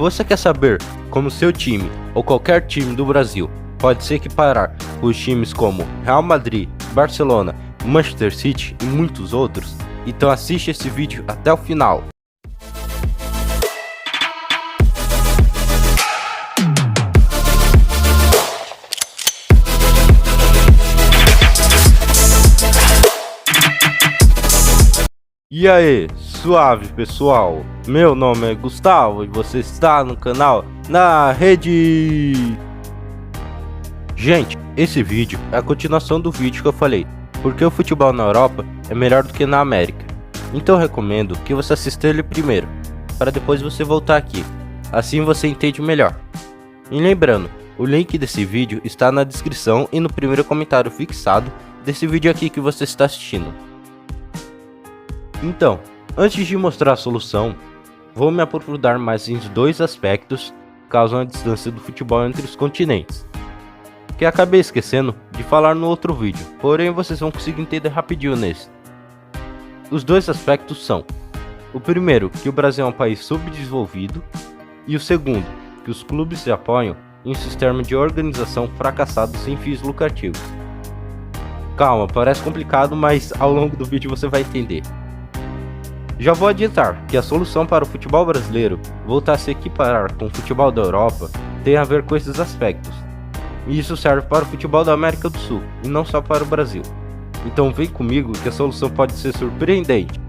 Você quer saber como seu time ou qualquer time do Brasil pode se equiparar com os times como Real Madrid, Barcelona, Manchester City e muitos outros? Então assiste esse vídeo até o final. E aí, suave pessoal, meu nome é Gustavo e você está no canal Na Rede. Gente, esse vídeo é a continuação do vídeo que eu falei, porque o futebol na Europa é melhor do que na América. Então eu recomendo que você assista ele primeiro, para depois você voltar aqui, assim você entende melhor. E lembrando, o link desse vídeo está na descrição e no primeiro comentário fixado desse vídeo aqui que você está assistindo. Então, antes de mostrar a solução, vou me aprofundar mais em dois aspectos que causam a distância do futebol entre os continentes, que acabei esquecendo de falar no outro vídeo, porém vocês vão conseguir entender rapidinho nesse. Os dois aspectos são: o primeiro, que o Brasil é um país subdesenvolvido, e o segundo, que os clubes se apoiam em um sistema de organização fracassado sem fins lucrativos. Calma, parece complicado, mas ao longo do vídeo você vai entender. Já vou adiantar que a solução para o futebol brasileiro voltar a se equiparar com o futebol da Europa tem a ver com esses aspectos. E isso serve para o futebol da América do Sul, e não só para o Brasil. Então vem comigo que a solução pode ser surpreendente.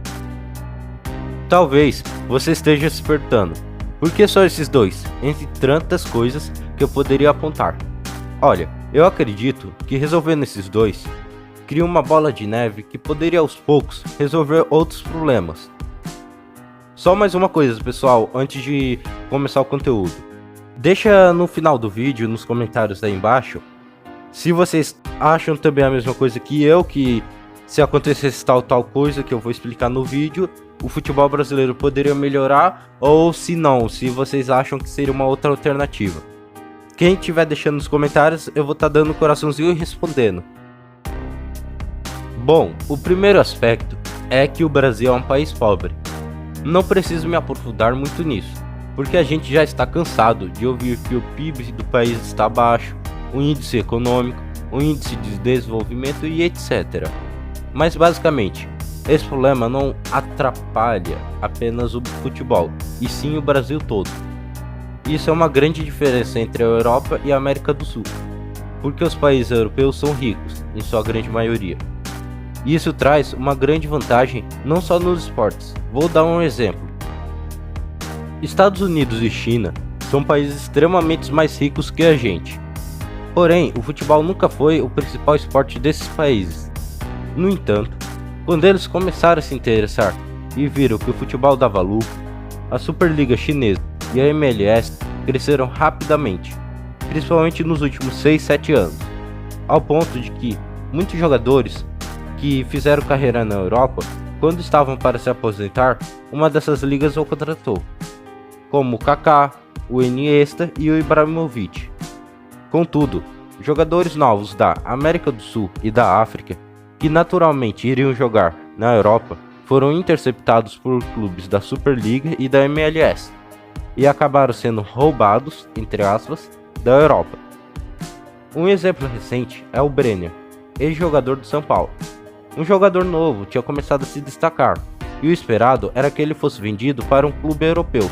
Talvez você esteja se perguntando, por que só esses dois, entre tantas coisas que eu poderia apontar? Olha, eu acredito que resolvendo esses dois, cria uma bola de neve que poderia aos poucos resolver outros problemas. Só mais uma coisa pessoal, antes de começar o conteúdo. Deixa no final do vídeo, nos comentários aí embaixo, se vocês acham também a mesma coisa que eu, que se acontecesse tal coisa que eu vou explicar no vídeo, o futebol brasileiro poderia melhorar, ou se não, se vocês acham que seria uma outra alternativa. Quem estiver deixando nos comentários, eu vou estar dando um coraçãozinho e respondendo. Bom, o primeiro aspecto é que o Brasil é um país pobre. Não preciso me aprofundar muito nisso, porque a gente já está cansado de ouvir que o PIB do país está baixo, o índice econômico, o índice de desenvolvimento e etc. Mas basicamente, esse problema não atrapalha apenas o futebol, e sim o Brasil todo. Isso é uma grande diferença entre a Europa e a América do Sul, porque os países europeus são ricos, em sua grande maioria. Isso traz uma grande vantagem não só nos esportes. Vou dar um exemplo. Estados Unidos e China são países extremamente mais ricos que a gente. Porém, o futebol nunca foi o principal esporte desses países. No entanto, quando eles começaram a se interessar e viram que o futebol dava lucro, a Superliga Chinesa e a MLS cresceram rapidamente, principalmente nos últimos 6-7 anos, ao ponto de que muitos jogadores que fizeram carreira na Europa, quando estavam para se aposentar, uma dessas ligas o contratou, como o Kaká, o Iniesta e o Ibrahimovic. Contudo, jogadores novos da América do Sul e da África, que naturalmente iriam jogar na Europa, foram interceptados por clubes da Superliga e da MLS, e acabaram sendo roubados, entre aspas, da Europa. Um exemplo recente é o Brenner, ex-jogador do São Paulo. Um jogador novo tinha começado a se destacar, e o esperado era que ele fosse vendido para um clube europeu,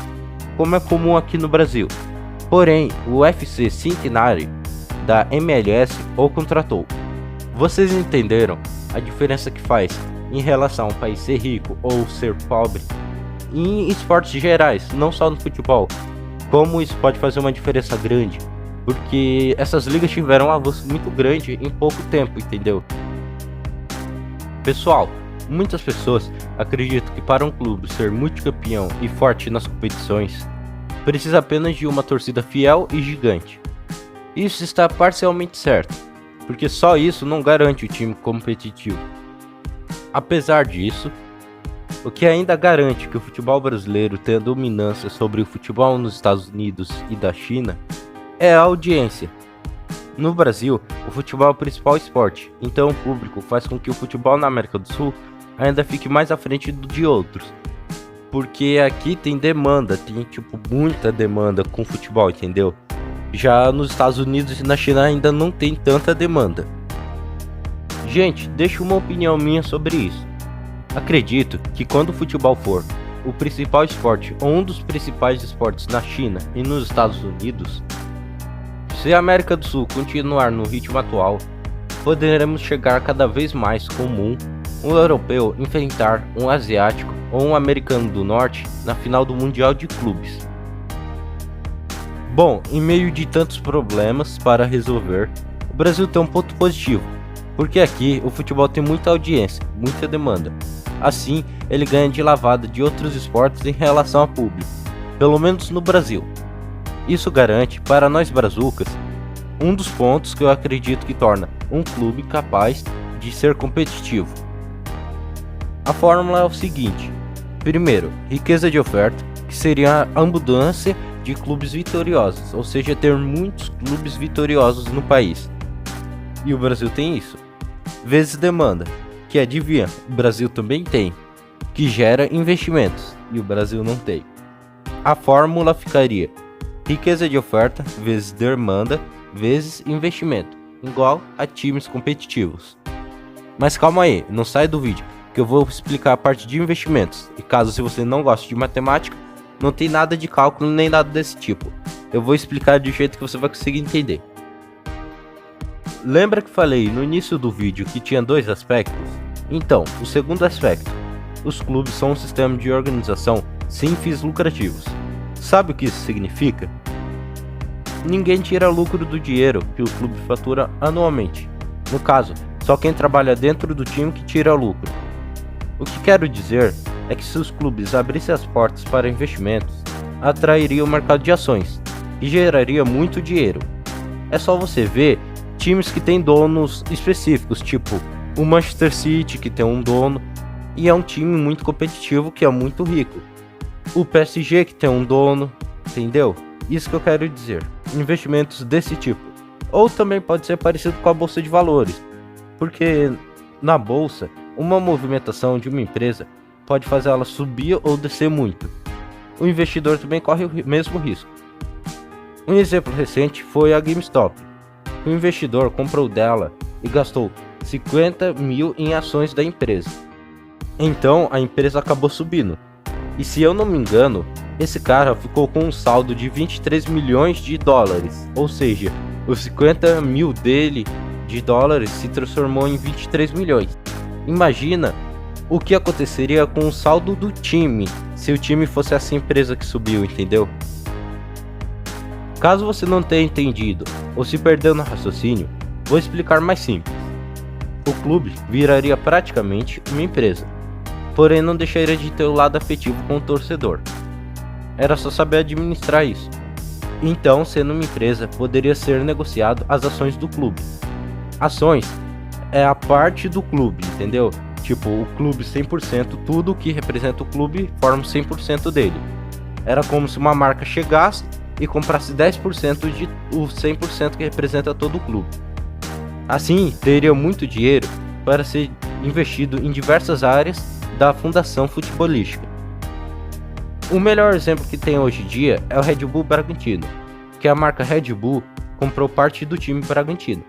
como é comum aqui no Brasil. Porém, o FC Cincinnati da MLS o contratou. Vocês entenderam a diferença que faz em relação a um país ser rico ou ser pobre? Em esportes gerais, não só no futebol, como isso pode fazer uma diferença grande, porque essas ligas tiveram um avanço muito grande em pouco tempo, entendeu? Pessoal, muitas pessoas acreditam que para um clube ser multicampeão e forte nas competições, precisa apenas de uma torcida fiel e gigante. Isso está parcialmente certo, porque só isso não garante o time competitivo. Apesar disso, o que ainda garante que o futebol brasileiro tenha dominância sobre o futebol nos Estados Unidos e da China é a audiência. No Brasil, o futebol é o principal esporte, então o público faz com que o futebol na América do Sul ainda fique mais à frente de outros. porque aqui tem demanda, tem tipo muita demanda com futebol, entendeu? Já nos Estados Unidos e na China ainda não tem tanta demanda. Gente, deixa uma opinião minha sobre isso. Acredito que quando o futebol for o principal esporte ou um dos principais esportes na China e nos Estados Unidos, se a América do Sul continuar no ritmo atual, poderemos chegar cada vez mais comum um europeu enfrentar um asiático ou um americano do norte na final do Mundial de Clubes. Bom, em meio de tantos problemas para resolver, o Brasil tem um ponto positivo, porque aqui o futebol tem muita audiência, muita demanda. Assim, ele ganha de lavada de outros esportes em relação ao público, pelo menos no Brasil. Isso garante para nós brazucas um dos pontos que eu acredito que torna um clube capaz de ser competitivo. A fórmula é o seguinte: primeiro, riqueza de oferta, que seria a abundância de clubes vitoriosos, ou seja, ter muitos clubes vitoriosos no país. E o Brasil tem isso. Vezes demanda, que adivinha, o Brasil também tem, que gera investimentos, e o Brasil não tem. A fórmula ficaria riqueza de oferta vezes demanda vezes investimento, igual a times competitivos. Mas calma aí, não sai do vídeo, que eu vou explicar a parte de investimentos, e caso se você não goste de matemática, não tem nada de cálculo nem nada desse tipo. Eu vou explicar de jeito que você vai conseguir entender. Lembra que falei no início do vídeo que tinha dois aspectos? Então, o segundo aspecto. Os clubes são um sistema de organização sem fins lucrativos. Sabe o que isso significa? Ninguém tira lucro do dinheiro que o clube fatura anualmente. No caso, só quem trabalha dentro do time que tira lucro. O que quero dizer é que se os clubes abrissem as portas para investimentos, atrairia o mercado de ações e geraria muito dinheiro. É só você ver times que têm donos específicos, tipo o Manchester City, que tem um dono e é um time muito competitivo que é muito rico. O PSG, que tem um dono, entendeu? Isso que eu quero dizer. Investimentos desse tipo. Ou também pode ser parecido com a bolsa de valores, porque na bolsa, uma movimentação de uma empresa pode fazer ela subir ou descer muito. O investidor também corre o mesmo risco. Um exemplo recente foi a GameStop. O investidor comprou dela e gastou 50 mil em ações da empresa. Então a empresa acabou subindo. E se eu não me engano, esse cara ficou com um saldo de 23 milhões de dólares. Ou seja, os 50 mil dele de dólares se transformou em 23 milhões. Imagina o que aconteceria com o saldo do time se o time fosse essa empresa que subiu, entendeu? Caso você não tenha entendido ou se perdeu no raciocínio, vou explicar mais simples. O clube viraria praticamente uma empresa, porém não deixaria de ter o lado afetivo com o torcedor. Era só saber administrar isso. Então, sendo uma empresa, poderia ser negociado as ações do clube. Ações é a parte do clube, entendeu? Tipo, o clube 100%, tudo que representa o clube forma 100% dele. Era como se uma marca chegasse e comprasse 10% de o 100% que representa todo o clube. Assim, teria muito dinheiro para ser investido em diversas áreas da fundação futebolística. O melhor exemplo que tem hoje em dia é o Red Bull Bragantino, que a marca Red Bull comprou parte do time Bragantino.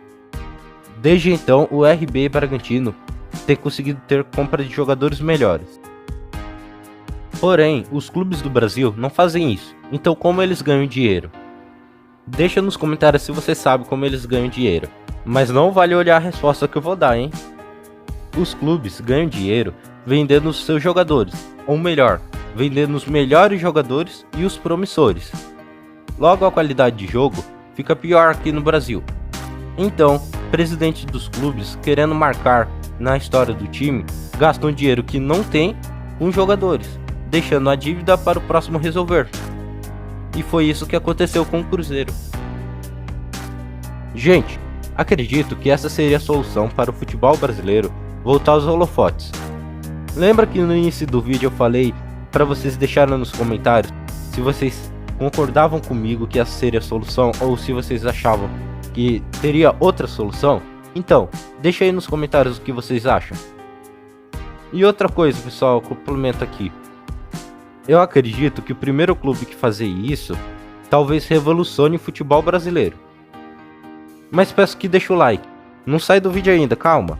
Desde então, o RB Bragantino tem conseguido ter compra de jogadores melhores. Porém, os clubes do Brasil não fazem isso, então como eles ganham dinheiro? Deixa nos comentários se você sabe como eles ganham dinheiro, mas não vale olhar a resposta que eu vou dar, hein? Os clubes ganham dinheiro vendendo os seus jogadores, ou melhor, vendendo os melhores jogadores e os promissores. Logo, a qualidade de jogo fica pior aqui no Brasil. Então, presidentes dos clubes, querendo marcar na história do time, gastam dinheiro que não tem com jogadores, deixando a dívida para o próximo resolver. E foi isso que aconteceu com o Cruzeiro. Gente, acredito que essa seria a solução para o futebol brasileiro voltar aos holofotes. Lembra que no início do vídeo eu falei para vocês deixarem nos comentários se vocês concordavam comigo que essa seria a solução ou se vocês achavam que teria outra solução? Então, deixa aí nos comentários o que vocês acham. E outra coisa, pessoal, complemento aqui. Eu acredito que o primeiro clube que fazer isso talvez revolucione o futebol brasileiro. Mas peço que deixe o like. Não sai do vídeo ainda, calma.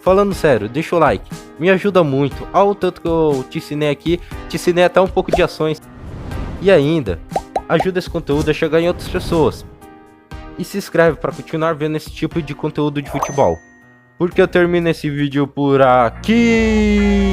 Falando sério, deixa o like. Me ajuda muito. Olha o tanto que eu te ensinei aqui. Te ensinei até um pouco de ações. E ainda, ajuda esse conteúdo a chegar em outras pessoas. E se inscreve para continuar vendo esse tipo de conteúdo de futebol. Porque eu termino esse vídeo por aqui.